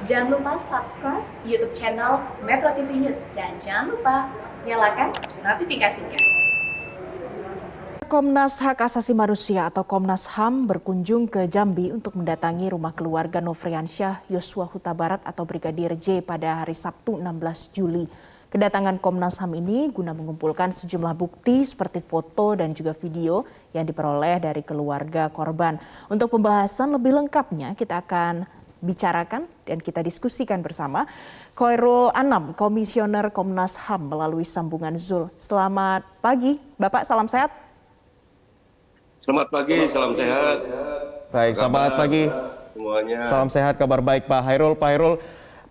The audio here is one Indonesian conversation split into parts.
Jangan lupa subscribe YouTube channel Metro TV News dan jangan lupa nyalakan notifikasinya. Komnas Hak Asasi Manusia atau Komnas HAM berkunjung ke Jambi untuk mendatangi rumah keluarga Nofriansyah Yosua Huta Barat atau Brigadir J pada hari Sabtu 16 Juli. Kedatangan Komnas HAM ini guna mengumpulkan sejumlah bukti seperti foto dan juga video yang diperoleh dari keluarga korban. Untuk pembahasan lebih lengkapnya kita akan bicarakan dan kita diskusikan bersama Khoirul Anam, Komisioner Komnas HAM melalui sambungan Zoom. Selamat pagi, Bapak, salam sehat. Selamat pagi, salam sehat. Baik, selamat pagi semuanya. Salam sehat, kabar baik Pak Hairul. Pak Hairul,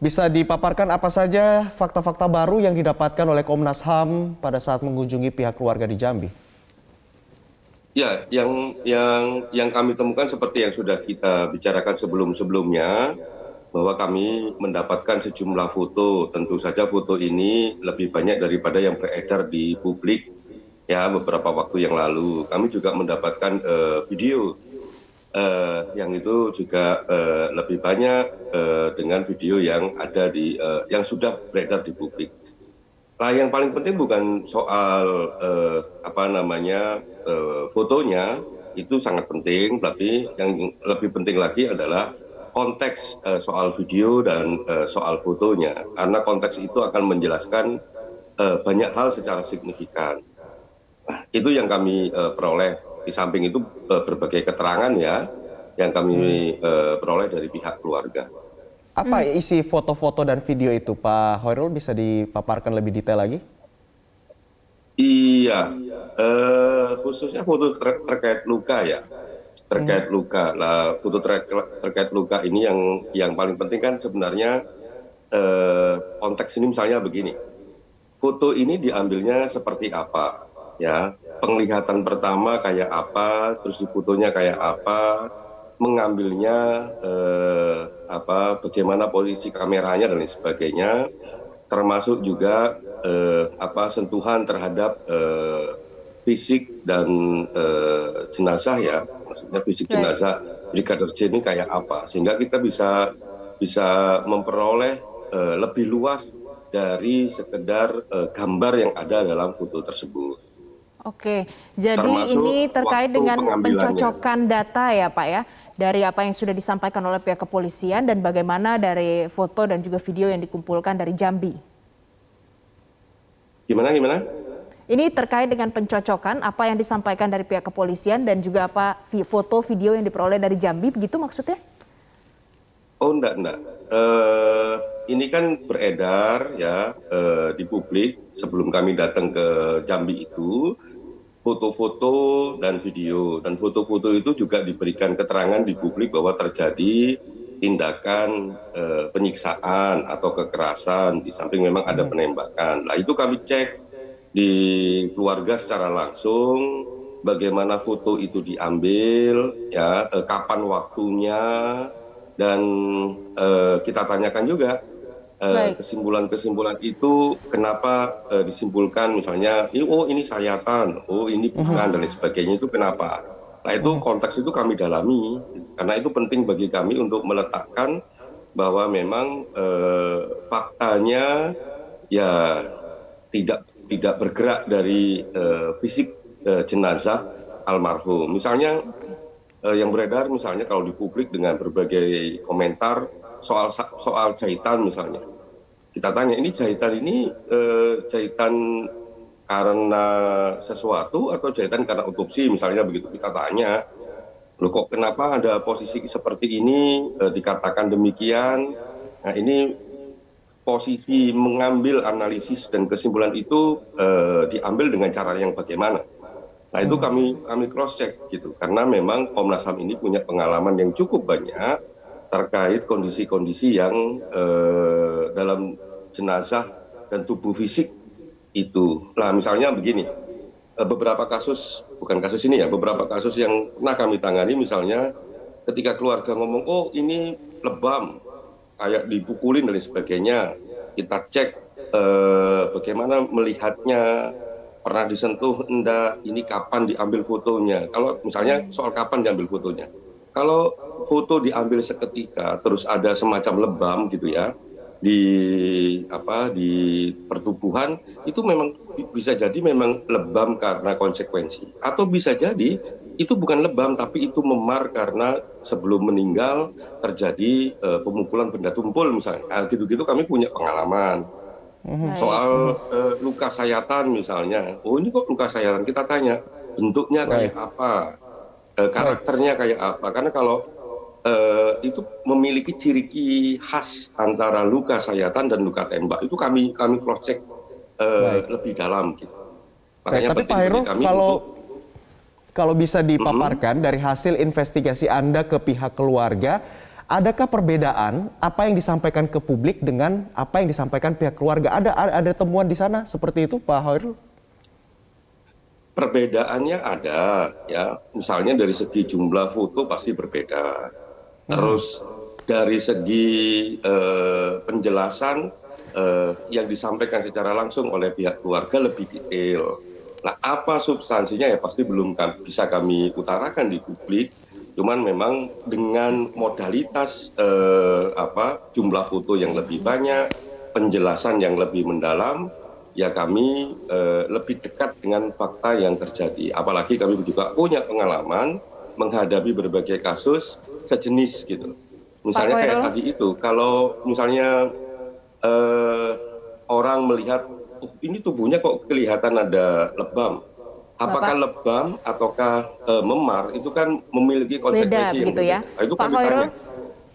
bisa dipaparkan apa saja fakta-fakta baru yang didapatkan oleh Komnas HAM pada saat mengunjungi pihak keluarga di Jambi? Ya, yang kami temukan seperti yang sudah kita bicarakan sebelumnya, bahwa kami mendapatkan sejumlah foto. Tentu saja foto ini lebih banyak daripada yang beredar di publik. Ya, beberapa waktu yang lalu kami juga mendapatkan video yang itu juga lebih banyak dengan video yang ada yang sudah beredar di publik. Nah, yang paling penting bukan soal fotonya, itu sangat penting, tapi yang lebih penting lagi adalah konteks soal video dan soal fotonya, karena konteks itu akan menjelaskan banyak hal secara signifikan. Nah, itu yang kami peroleh. Di samping itu berbagai keterangan ya yang kami peroleh dari pihak keluarga. Apa isi foto-foto dan video itu, Pak Hairul, bisa dipaparkan lebih detail lagi? Iya, khususnya foto terkait luka ya, terkait luka. Nah, foto terkait luka ini yang paling penting kan sebenarnya konteks ini misalnya begini. Foto ini diambilnya seperti apa? Ya, penglihatan pertama kayak apa, terus di fotonya kayak apa, mengambilnya bagaimana posisi kameranya dan lain sebagainya, termasuk juga sentuhan terhadap fisik dan jenazah ya, maksudnya fisik jenazah Brigadir J ini kayak apa, sehingga kita bisa memperoleh lebih luas dari sekedar gambar yang ada dalam foto tersebut. Oke, jadi Termasuk ini terkait waktu dengan pengambilannya. pencocokan data ya Pak ya, dari apa yang sudah disampaikan oleh pihak kepolisian dan bagaimana dari foto dan juga video yang dikumpulkan dari Jambi. Gimana? Ini terkait dengan pencocokan apa yang disampaikan dari pihak kepolisian dan juga apa foto video yang diperoleh dari Jambi, begitu maksudnya? Oh, enggak. Ini kan beredar ya di publik sebelum kami datang ke Jambi itu, foto-foto dan video. Dan foto-foto itu juga diberikan keterangan di publik bahwa terjadi tindakan penyiksaan atau kekerasan, di samping memang ada penembakan. Nah, itu kami cek di keluarga secara langsung, bagaimana foto itu diambil, ya, kapan waktunya, dan kita tanyakan juga kesimpulan-kesimpulan itu kenapa disimpulkan misalnya ini sayatan, ini bukan dan lain sebagainya, itu kenapa. Nah, itu konteks itu kami dalami karena itu penting bagi kami untuk meletakkan bahwa memang faktanya ya tidak bergerak dari fisik jenazah almarhum. Misalnya yang beredar misalnya kalau di publik dengan berbagai komentar soal jahitan misalnya. Kita tanya, ini jahitan karena sesuatu atau jahitan karena otopsi misalnya, begitu kita tanya. Loh, kok kenapa ada posisi seperti ini, dikatakan demikian. Nah, ini posisi mengambil analisis dan kesimpulan itu diambil dengan cara yang bagaimana. Nah, itu kami cross check gitu, karena memang Komnas HAM ini punya pengalaman yang cukup banyak terkait kondisi-kondisi yang dalam jenazah dan tubuh fisik itu. Nah, misalnya begini, beberapa kasus, bukan kasus ini ya, beberapa kasus yang pernah kami tangani, misalnya ketika keluarga ngomong, oh ini lebam, kayak dipukulin dan sebagainya, kita cek bagaimana melihatnya, pernah disentuh enggak, ini kapan diambil fotonya. Kalau misalnya soal kapan diambil fotonya, kalau foto diambil seketika, terus ada semacam lebam gitu ya di pertubuhan, itu memang bisa jadi memang lebam karena konsekuensi, atau bisa jadi itu bukan lebam tapi itu memar karena sebelum meninggal terjadi pemukulan benda tumpul misalnya. Gitu-gitu kami punya pengalaman. Soal luka sayatan misalnya, oh ini kok luka sayatan, kita tanya bentuknya kayak apa, karakternya kayak apa, karena kalau itu memiliki ciri khas antara luka sayatan dan luka tembak, itu kami cross check lebih dalam gitu. Baik, tapi Pak Hairul, kalau bisa dipaparkan dari hasil investigasi Anda ke pihak keluarga, adakah perbedaan apa yang disampaikan ke publik dengan apa yang disampaikan pihak keluarga? Ada temuan di sana seperti itu, Pak Hairul? Perbedaannya ada, ya. Misalnya dari segi jumlah foto pasti berbeda. Terus dari segi penjelasan yang disampaikan secara langsung oleh pihak keluarga lebih detail. Nah, apa substansinya ya pasti belum bisa kami utarakan di publik. Cuman memang dengan modalitas jumlah foto yang lebih banyak, penjelasan yang lebih mendalam, ya kami lebih dekat dengan fakta yang terjadi. Apalagi kami juga punya pengalaman menghadapi berbagai kasus sejenis gitu. Misalnya kayak tadi itu, kalau misalnya orang melihat ini tubuhnya kok kelihatan ada lebam. Apakah lebam ataukah memar itu kan memiliki konsekuensi yang berbeda. Itu Pak Khairul,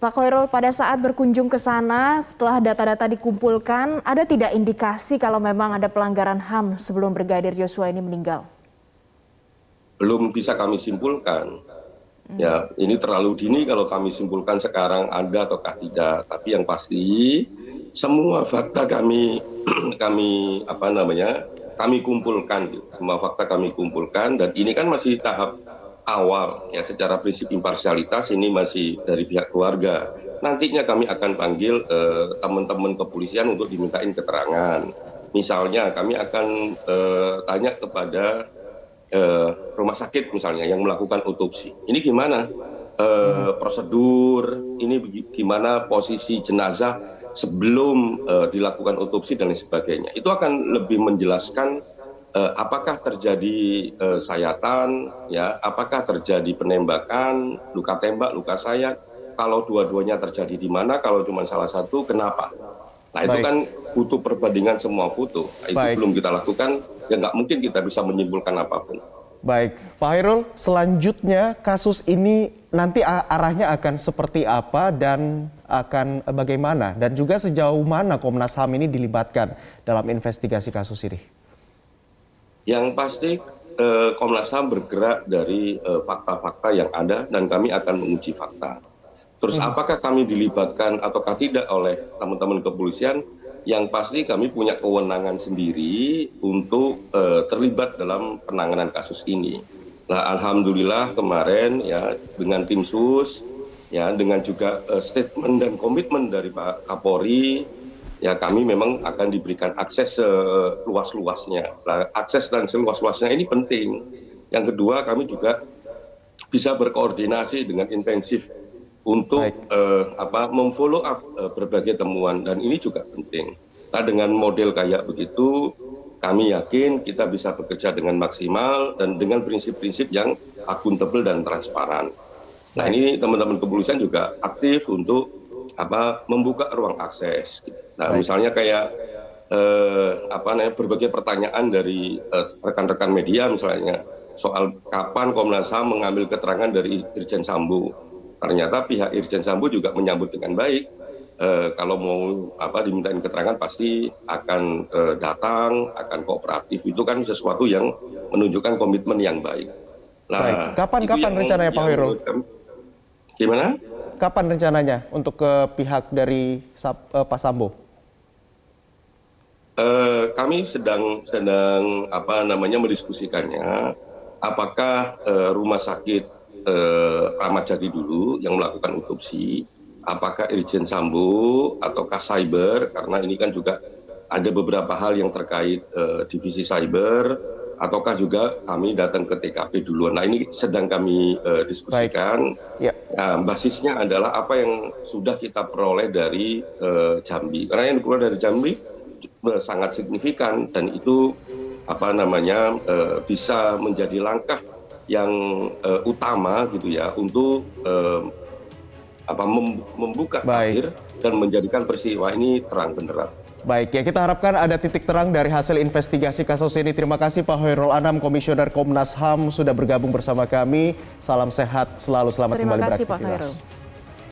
Pak Khairul, pada saat berkunjung ke sana setelah data-data dikumpulkan, ada tidak indikasi kalau memang ada pelanggaran HAM sebelum Brigadir Yosua ini meninggal? Belum bisa kami simpulkan. Ya, ini terlalu dini kalau kami simpulkan sekarang ada ataukah tidak. Tapi yang pasti semua fakta kami kumpulkan, semua fakta kami kumpulkan, dan ini kan masih tahap awal ya, secara prinsip imparsialitas ini masih dari pihak keluarga. Nantinya kami akan panggil teman-teman kepolisian untuk dimintain keterangan. Misalnya kami akan tanya kepada rumah sakit misalnya yang melakukan otopsi. Ini gimana prosedur, ini gimana posisi jenazah sebelum dilakukan otopsi dan lain sebagainya. Itu akan lebih menjelaskan apakah terjadi sayatan, ya, apakah terjadi penembakan, luka tembak, luka sayat. Kalau dua-duanya terjadi di mana, kalau cuma salah satu, kenapa? Nah, itu kan butuh perbandingan semua foto. Nah, itu belum kita lakukan, ya nggak mungkin kita bisa menyimpulkan apapun. Baik, Pak Hairul, selanjutnya kasus ini nanti arahnya akan seperti apa dan akan bagaimana? Dan juga sejauh mana Komnas HAM ini dilibatkan dalam investigasi kasus ini? Yang pasti Komnas HAM bergerak dari fakta-fakta yang ada dan kami akan menguji fakta. Terus apakah kami dilibatkan ataukah tidak oleh teman-teman kepolisian? Yang pasti kami punya kewenangan sendiri untuk terlibat dalam penanganan kasus ini. Nah, alhamdulillah kemarin ya dengan tim sus, ya dengan juga statement dan komitmen dari Pak Kapolri, ya kami memang akan diberikan akses seluas-luasnya. Nah, akses dan seluas-luasnya ini penting. Yang kedua, kami juga bisa berkoordinasi dengan intensif untuk memfollow up berbagai temuan, dan ini juga penting. Nah, dengan model kayak begitu, kami yakin kita bisa bekerja dengan maksimal dan dengan prinsip-prinsip yang akuntabel dan transparan. Nah, ini teman-teman kepolisian juga aktif untuk membuka ruang akses. Nah, misalnya kayak berbagai pertanyaan dari rekan-rekan media misalnya soal kapan Komnas HAM mengambil keterangan dari Irjen Sambo. Ternyata pihak Irjen Sambo juga menyambut dengan baik. Kalau mau dimintain keterangan pasti akan datang, akan kooperatif. Itu kan sesuatu yang menunjukkan komitmen yang baik. Nah, kapan rencananya Pak Hairul? Gimana? Kapan rencananya untuk ke pihak dari Pak Sambo? Kami sedang mendiskusikannya. Apakah rumah sakit Ramat Jati dulu yang melakukan otopsi, apakah Irjen Sambo ataukah cyber, karena ini kan juga ada beberapa hal yang terkait divisi cyber, ataukah juga kami datang ke TKP duluan. Nah, ini sedang kami diskusikan. Ya. Nah, basisnya adalah apa yang sudah kita peroleh dari Jambi. Karena yang diperoleh dari Jambi sangat signifikan dan itu bisa menjadi langkah yang utama gitu ya untuk membuka tabir dan menjadikan peristiwa ini terang benderang. Baik, ya kita harapkan ada titik terang dari hasil investigasi kasus ini. Terima kasih Pak Hoirul Anam, Komisioner Komnas HAM sudah bergabung bersama kami. Salam sehat selalu, selamat kembali beraktivitas. Terima kasih Pak Hoirul.